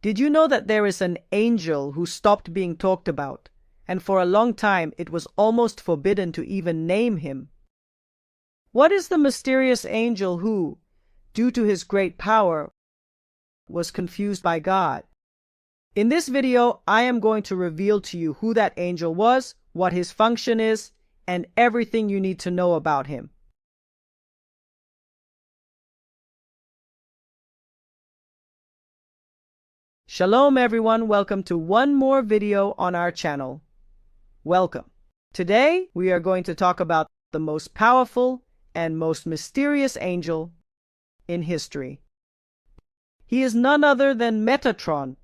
Did you know that there is an angel who stopped being talked about, and for a long time it was almost forbidden to even name him? What is the mysterious angel who, due to his great power, was confused by God? In this video, I am going to reveal to you who that angel was, what his function is, and everything you need to know about him. Shalom everyone, welcome to one more video on our channel. Welcome. Today we are going to talk about the most powerful and most mysterious angel in history. He is none other than Metatron.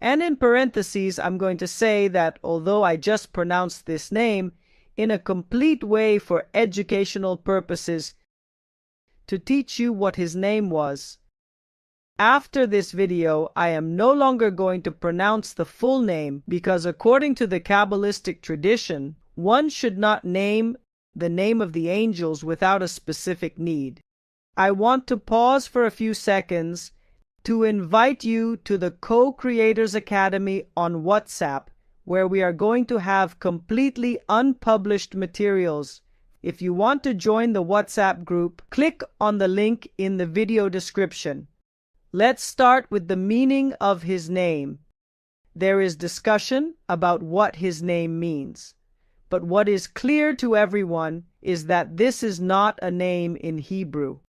And in parentheses, I'm going to say that although I just pronounced this name in a complete way for educational purposes to teach you what his name was, after this video, I am no longer going to pronounce the full name because according to the Kabbalistic tradition, one should not name the name of the angels without a specific need. I want to pause for a few seconds to invite you to the Co-Creators Academy on WhatsApp, where we are going to have completely unpublished materials. If you want to join the WhatsApp group, click on the link in the video description. Let's start with the meaning of his name. There is discussion about what his name means, but what is clear to everyone is that this is not a name in Hebrew.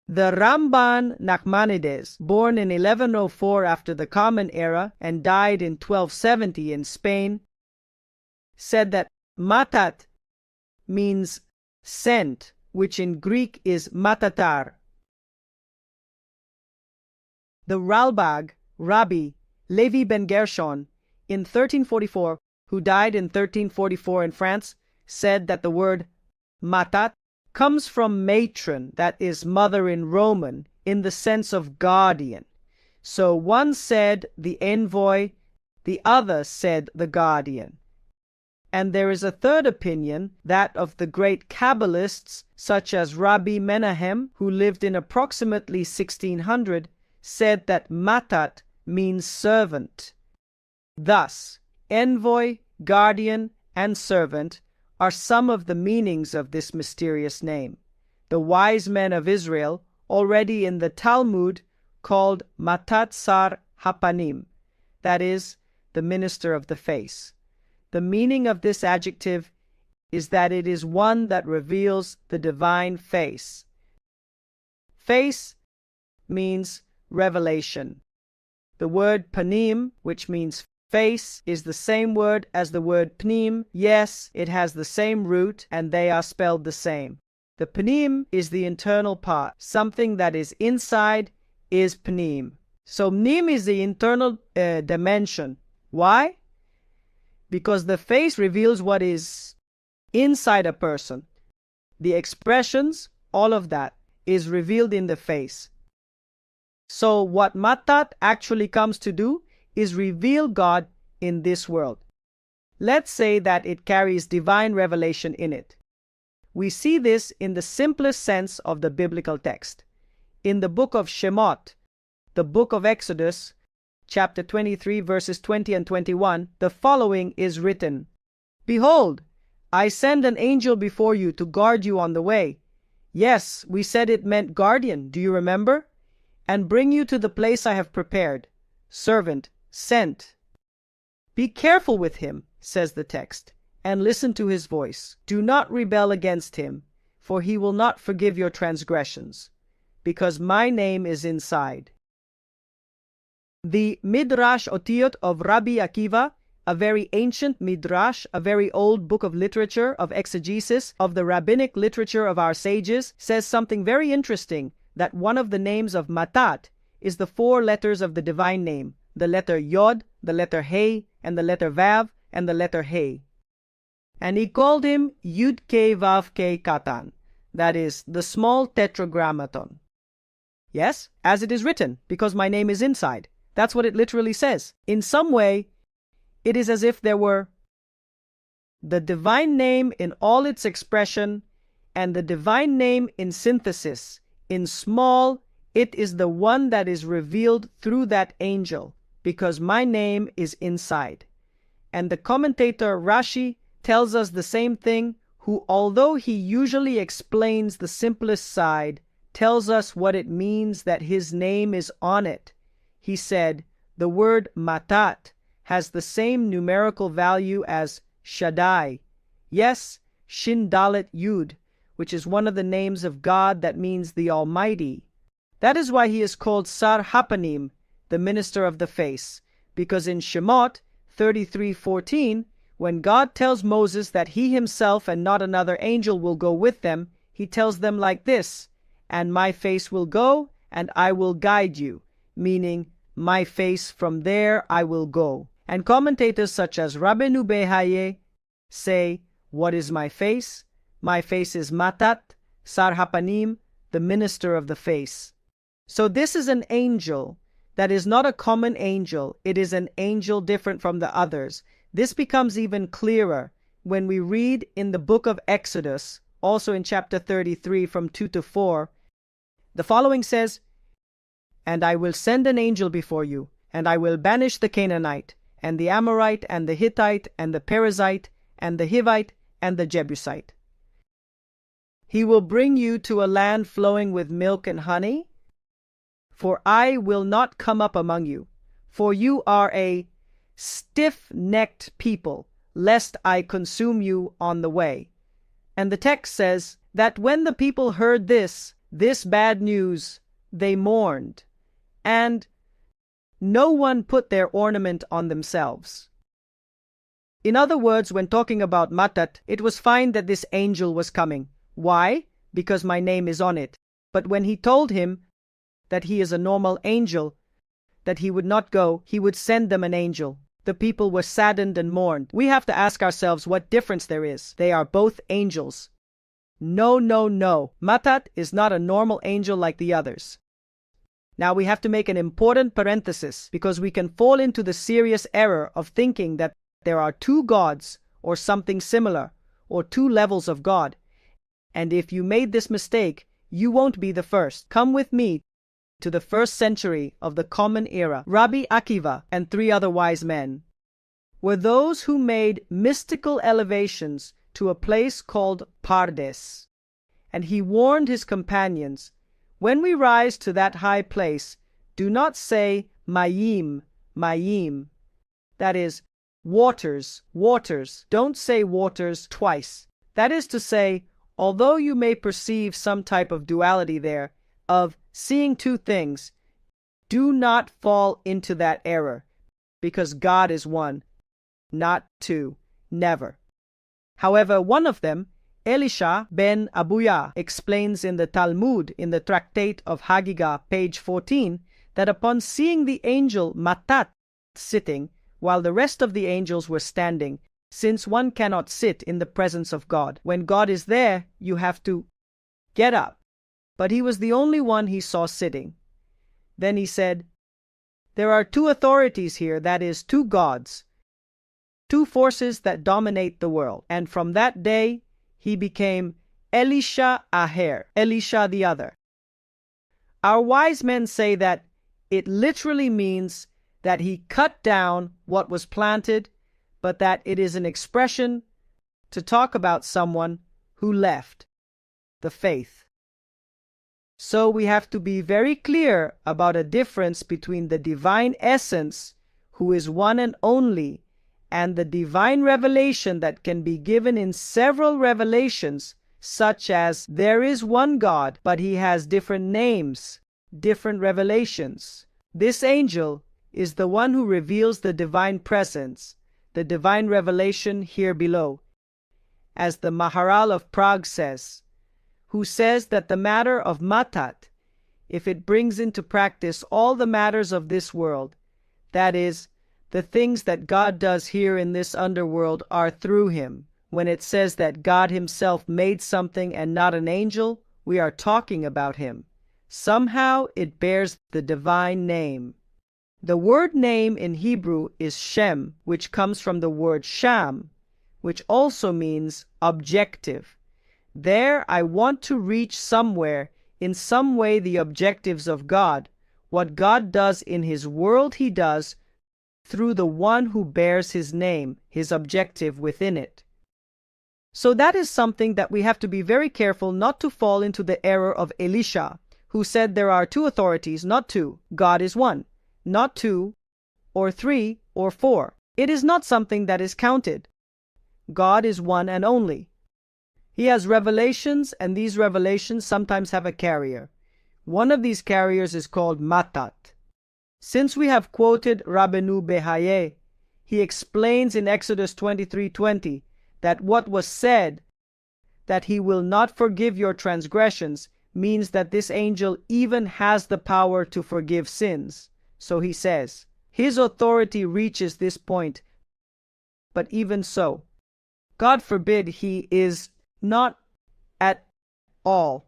The Ramban Nachmanides, born in 1104 after the Common Era and died in 1270 in Spain, said that matat means sent, which in Greek is matatar. The Ralbag, Rabbi Levi ben Gershon, in 1344, who died in 1344 in France, said that the word matat comes from matron, that is mother in Roman, in the sense of guardian. So one said the envoy, the other said the guardian. And there is a third opinion, that of the great Kabbalists, such as Rabbi Menahem, who lived in approximately 1600, said that matat means servant. Thus, envoy, guardian, and servant are some of the meanings of this mysterious name. The wise men of Israel, already in the Talmud, called matat sar hapanim, that is, the minister of the face. The meaning of this adjective is that it is one that reveals the divine face. Face means revelation. The word panim, which means face, is the same word as the word pnim. Yes, it has the same root and they are spelled the same. The panim is the internal part. Something that is inside is pnim. So pnim is the internal dimension. Why? Because the face reveals what is inside a person. The expressions, all of that, is revealed in the face. So what matat actually comes to do is reveal God in this world. Let's say that it carries divine revelation in it. We see this in the simplest sense of the biblical text. In the book of Shemot, the book of Exodus, chapter 23, verses 20 and 21, the following is written: Behold, I send an angel before you to guard you on the way. Yes, we said it meant guardian, do you remember? And bring you to the place I have prepared. Servant, sent. Be careful with him, says the text, and listen to his voice. Do not rebel against him, for he will not forgive your transgressions, because my name is inside. The Midrash Otiyot of Rabbi Akiva, a very ancient midrash, a very old book of literature, of exegesis, of the rabbinic literature of our sages, says something very interesting, that one of the names of matat is the 4 letters of the divine name, the letter Yod, the letter He, and the letter Vav, and the letter He. And he called him Yud-Ke Vav-Ke Katan, that is, the small tetragrammaton. Yes, as it is written, because my name is inside. That's what it literally says. In some way, it is as if there were the divine name in all its expression and the divine name in synthesis, in small, It is the one that is revealed through that angel, because my name is inside. And the commentator Rashi tells us the same thing, who, although he usually explains the simplest side, tells us what it means that his name is on it. He said, the word matat has the same numerical value as Shaddai. Yes, Shin Dalet Yud, which is one of the names of God that means the Almighty. That is why he is called Sar Hapanim, the minister of the face, because in Shemot 33:14, when God tells Moses that he himself and not another angel will go with them, he tells them like this, and my face will go, and I will guide you, meaning, my face from there I will go. And commentators such as Rabino Behaye say, what is my face? My face is Matat, Sar Hapanim, the minister of the face. So this is an angel that is not a common angel. It is an angel different from the others. This becomes even clearer when we read in the book of Exodus, also in chapter 33 from 2 to 4. The following says, and I will send an angel before you, and I will banish the Canaanite, and the Amorite, and the Hittite, and the Perizzite, and the Hivite, and the Jebusite. He will bring you to a land flowing with milk and honey, for I will not come up among you, for you are a stiff-necked people, lest I consume you on the way. And the text says that when the people heard this bad news, they mourned, and no one put their ornament on themselves. In other words, when talking about Matat, it was fine that this angel was coming. Why? Because my name is on it. But when he told him that he is a normal angel, that he would not go, he would send them an angel. The people were saddened and mourned. We have to ask ourselves what difference there is. They are both angels. No, no, no. Matat is not a normal angel like the others. Now we have to make an important parenthesis, because we can fall into the serious error of thinking that there are two gods or something similar, or two levels of God. And if you made this mistake, you won't be the first. Come with me to the 1st century of the Common Era. Rabbi Akiva and 3 other wise men were those who made mystical elevations to a place called Pardes. And he warned his companions, when we rise to that high place, do not say Mayim, Mayim. That is, waters, waters. Don't say waters twice. That is to say, although you may perceive some type of duality there, of seeing two things, do not fall into that error, because God is one, not two, never. However, one of them, Elisha ben Abuya, explains in the Talmud, in the tractate of Hagigah, page 14, that upon seeing the angel Matat sitting, while the rest of the angels were standing, since one cannot sit in the presence of God. When God is there, you have to get up. But he was the only one he saw sitting. Then he said, there are two authorities here, that is, two gods, two forces that dominate the world. And from that day, he became Elisha Aher, Elisha the other. Our wise men say that it literally means that he cut down what was planted, but that it is an expression to talk about someone who left the faith. So we have to be very clear about a difference between the divine essence, who is one and only, and the divine revelation that can be given in several revelations, such as there is one God, but he has different names, different revelations. This angel is the one who reveals the divine presence, the divine revelation here below. As the Maharal of Prague says, who says that the matter of Matat, if it brings into practice all the matters of this world, that is, the things that God does here in this underworld are through him. When it says that God himself made something and not an angel, we are talking about him. Somehow it bears the divine name. The word name in Hebrew is Shem, which comes from the word Sham, which also means objective. There I want to reach somewhere in some way the objectives of God. What God does in his world, he does through the one who bears his name, his objective within it. So that is something that we have to be very careful not to fall into the error of Elisha, who said there are two authorities, not two. God is one, not two, or three, or four. It is not something that is counted. God is one and only. He has revelations, and these revelations sometimes have a carrier. One of these carriers is called matat. Since we have quoted Rabbeinu Behaye, he explains in Exodus 23:20 that what was said, that he will not forgive your transgressions, means that this angel even has the power to forgive sins. So he says, his authority reaches this point, but even so, God forbid, he is not at all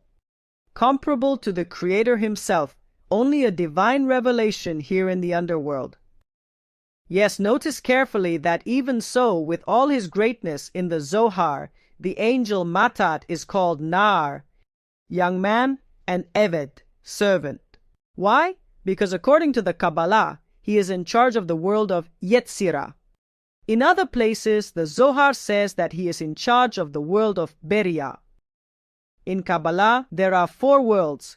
comparable to the Creator himself, only a divine revelation here in the underworld. Yes, notice carefully that even so, with all his greatness in the Zohar, the angel Matat is called Nar, young man, and Eved, servant. Why? Because according to the Cabalá, he is in charge of the world of Yetzirah. In other places, the Zohar says that he is in charge of the world of Beria. In Kabbalah, there are four worlds: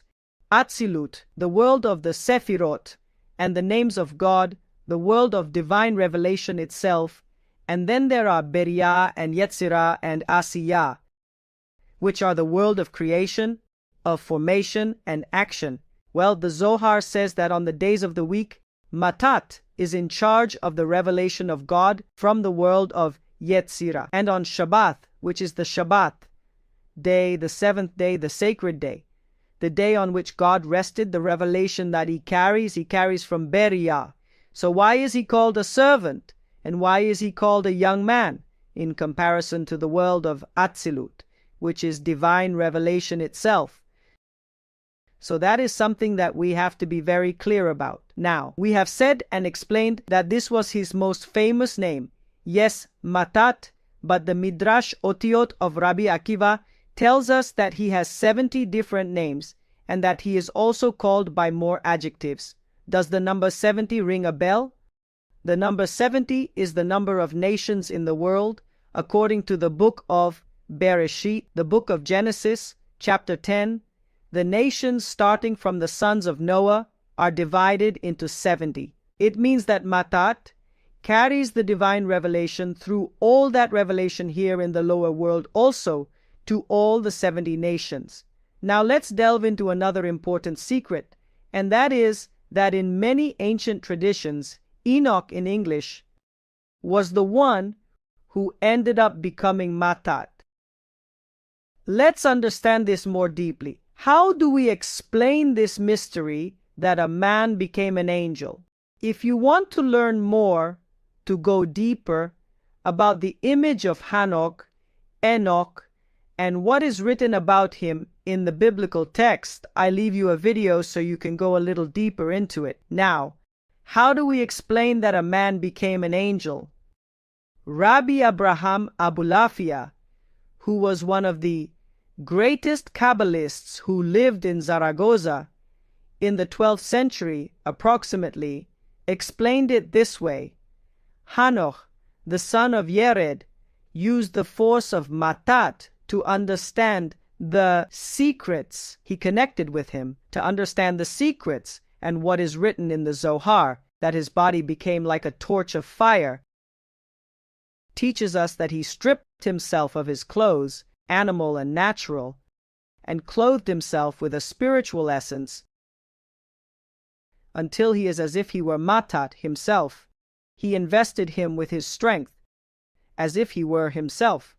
Atzilut, the world of the Sephirot, and the names of God, the world of divine revelation itself, and then there are Beria and Yetzirah and Asiyah, which are the world of creation, of formation and action. Well, the Zohar says that on the days of the week, Matat is in charge of the revelation of God from the world of Yetzirah. And on Shabbat, which is the Shabbat day, the seventh day, the sacred day, the day on which God rested, the revelation that he carries from Beria. So why is he called a servant? And why is he called a young man in comparison to the world of Atzilut, which is divine revelation itself? So that is something that we have to be very clear about. Now, we have said and explained that this was his most famous name. Yes, Matat, but the Midrash Otiot of Rabbi Akiva tells us that he has 70 different names and that he is also called by more adjectives. Does the number 70 ring a bell? The number 70 is the number of nations in the world, according to the book of Bereshit, the book of Genesis, chapter 10. The nations starting from the sons of Noah are divided into 70. It means that Matat carries the divine revelation through all that revelation here in the lower world also to all the 70 nations. Now let's delve into another important secret, and that is that in many ancient traditions, Enoch in English was the one who ended up becoming Matat. Let's understand this more deeply. How do we explain this mystery that a man became an angel? If you want to learn more, to go deeper about the image of Hanok, Enoch, and what is written about him in the biblical text, I leave you a video so you can go a little deeper into it. Now, how do we explain that a man became an angel? Rabbi Abraham Abulafia, who was one of the greatest Kabbalists who lived in Zaragoza in the 12th century approximately, explained it this way. Hanoch, the son of Yered, used the force of Matat to understand the secrets. He connected with him to understand the secrets and what is written in the Zohar, that his body became like a torch of fire, teaches us that he stripped himself of his clothes, animal and natural, and clothed himself with a spiritual essence until he is as if he were Matat himself. He invested him with his strength, as if he were himself.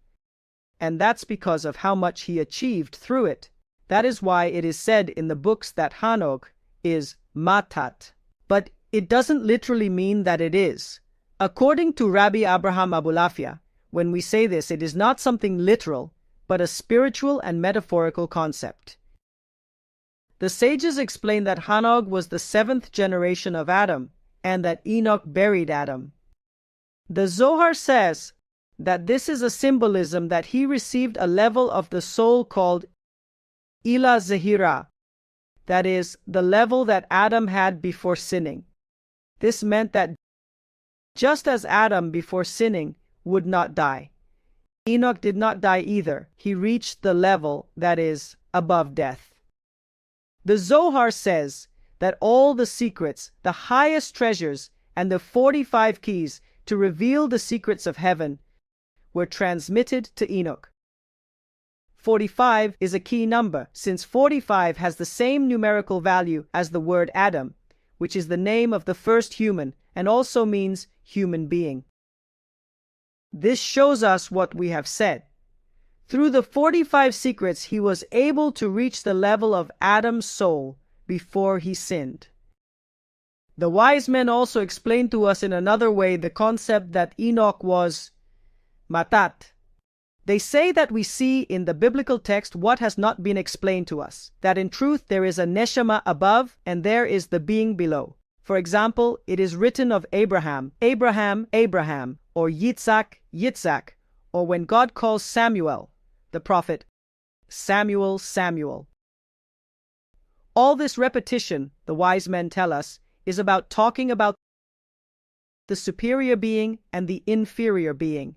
And that's because of how much he achieved through it. That is why it is said in the books that Hanok is Matat. But it doesn't literally mean that it is. According to Rabbi Abraham Abulafia, when we say this, it is not something literal, but a spiritual and metaphorical concept. The sages explain that Hanok was the 7th generation of Adam, and that Enoch buried Adam. The Zohar says that this is a symbolism that he received a level of the soul called Ila Zehira, that is, the level that Adam had before sinning. This meant that just as Adam before sinning would not die, Enoch did not die either. He reached the level that is above death. The Zohar says that all the secrets, the highest treasures, and the 45 keys to reveal the secrets of heaven were transmitted to Enoch. 45 is a key number, since 45 has the same numerical value as the word Adam, which is the name of the first human and also means human being. This shows us what we have said. Through the 45 secrets, he was able to reach the level of Adam's soul before he sinned. The wise men also explained to us in another way the concept that Enoch was matat. They say that we see in the biblical text what has not been explained to us, that in truth there is a neshama above and there is the being below. For example, it is written of Abraham, Abraham, Abraham, or Yitzhak, Yitzhak, or when God calls Samuel, the prophet, Samuel, Samuel. All this repetition, the wise men tell us, is about talking about the superior being and the inferior being.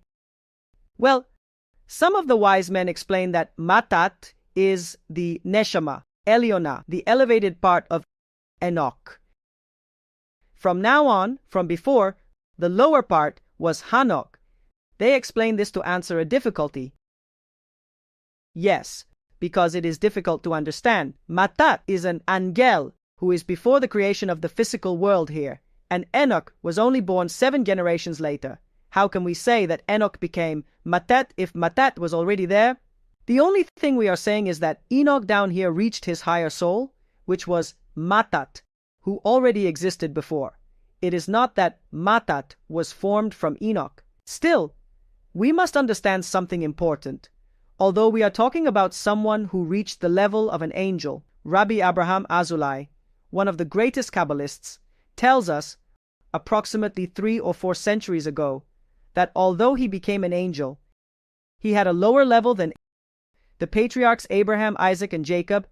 Well, some of the wise men explain that matat is the neshama, Eliona, the elevated part of Enoch. From now on, from before, the lower part was Hanok. They explain this to answer a difficulty. Yes, because it is difficult to understand. Matat is an angel who is before the creation of the physical world here, and Enoch was only born 7 generations later. How can we say that Enoch became Matat if Matat was already there? The only thing we are saying is that Enoch down here reached his higher soul, which was Matat, who already existed before. It is not that Matat was formed from Enoch. Still, we must understand something important. Although we are talking about someone who reached the level of an angel, Rabbi Abraham Azulai, one of the greatest Kabbalists, tells us, approximately 3 or 4 centuries ago, that although he became an angel, he had a lower level than the patriarchs Abraham, Isaac, and Jacob,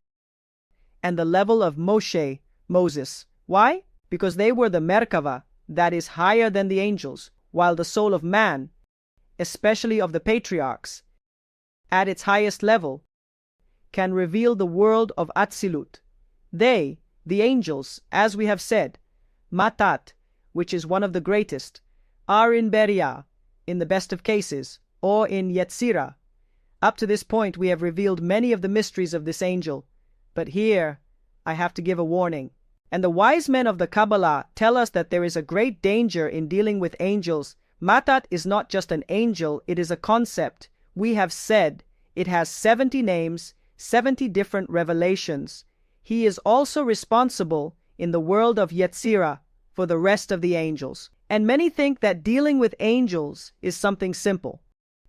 and the level of Moshe, Moses. Why? Because they were the Merkava, that is higher than the angels, while the soul of man, especially of the patriarchs, at its highest level, can reveal the world of Atzilut. They, the angels, as we have said, Matat, which is one of the greatest, are in Beria, in the best of cases, or in Yetzirah. Up to this point we have revealed many of the mysteries of this angel, but here I have to give a warning. And the wise men of the Cabalá tell us that there is a great danger in dealing with angels. Matat is not just an angel, it is a concept. We have said it has 70 names, 70 different revelations. He is also responsible in the world of Yetzirah for the rest of the angels. And many think that dealing with angels is something simple.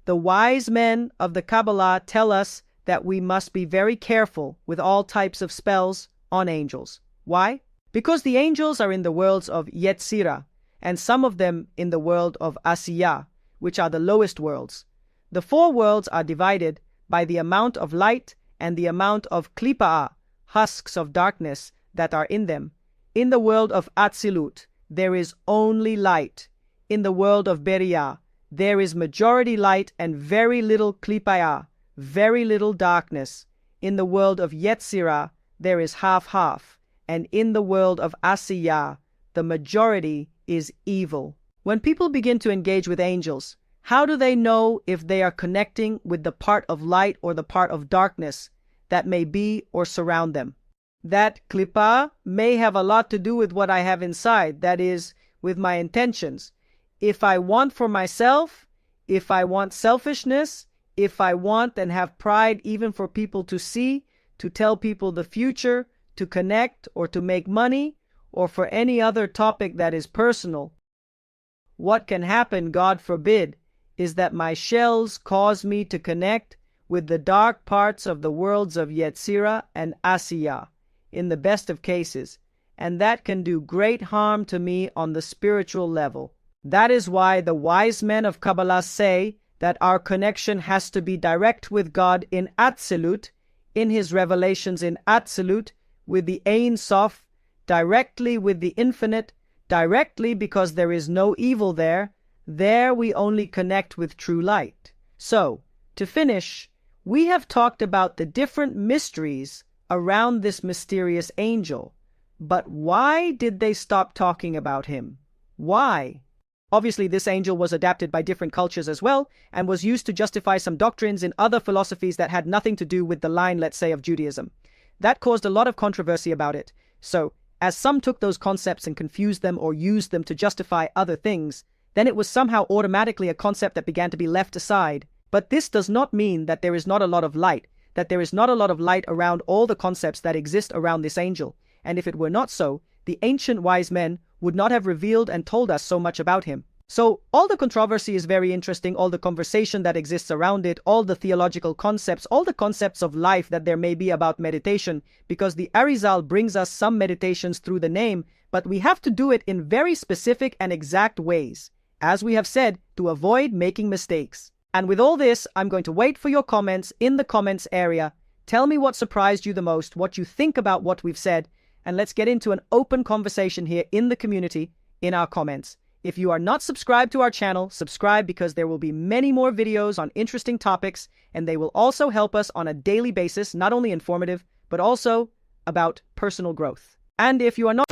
The wise men of the Cabalá tell us that we must be very careful with all types of spells on angels. Why? Because the angels are in the worlds of Yetzirah, and some of them in the world of Asiyah, which are the lowest worlds. The 4 worlds are divided by the amount of light and the amount of klipa'ah, husks of darkness, that are in them. In the world of Atzilut, there is only light. In the world of Beria, there is majority light and very little klipa'ah, very little darkness. In the world of Yetzirah, there is half-half. And in the world of Asiyah, the majority is evil. When people begin to engage with angels, how do they know if they are connecting with the part of light or the part of darkness that may be or surround them? That klipa may have a lot to do with what I have inside, that is, with my intentions. If I want for myself, if I want selfishness, if I want and have pride even for people to see, to tell people the future, to connect or to make money, or for any other topic that is personal, what can happen, God forbid, is that my shells cause me to connect with the dark parts of the worlds of Yetzirah and Asiyah, in the best of cases, and that can do great harm to me on the spiritual level. That is why the wise men of Kabbalah say that our connection has to be direct with God in Atzilut, in His revelations in Atzilut, with the Ein Sof, directly with the infinite, directly because there is no evil there. There we only connect with true light. So, to finish, we have talked about the different mysteries around this mysterious angel. But why did they stop talking about him? Why? Obviously, this angel was adapted by different cultures as well, and was used to justify some doctrines in other philosophies that had nothing to do with the line, let's say, of Judaism. That caused a lot of controversy about it. So, as some took those concepts and confused them or used them to justify other things, then it was somehow automatically a concept that began to be left aside. But this does not mean that there is not a lot of light, that there is not a lot of light around all the concepts that exist around this angel. And if it were not so, the ancient wise men would not have revealed and told us so much about him. So, all the controversy is very interesting, all the conversation that exists around it, all the theological concepts, all the concepts of life that there may be about meditation, because the Arizal brings us some meditations through the name, but we have to do it in very specific and exact ways, as we have said, to avoid making mistakes. And with all this, I'm going to wait for your comments in the comments area. Tell me what surprised you the most, what you think about what we've said, and let's get into an open conversation here in the community, in our comments. If you are not subscribed to our channel, subscribe, because there will be many more videos on interesting topics, and they will also help us on a daily basis, not only informative, but also about personal growth. And if you are not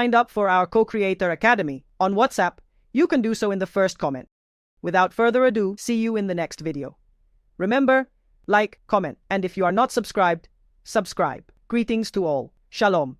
signed up for our Co-Creator Academy on WhatsApp, you can do so in the first comment. Without further ado, see you in the next video. Remember, like, comment, and if you are not subscribed, subscribe. Greetings to all. Shalom.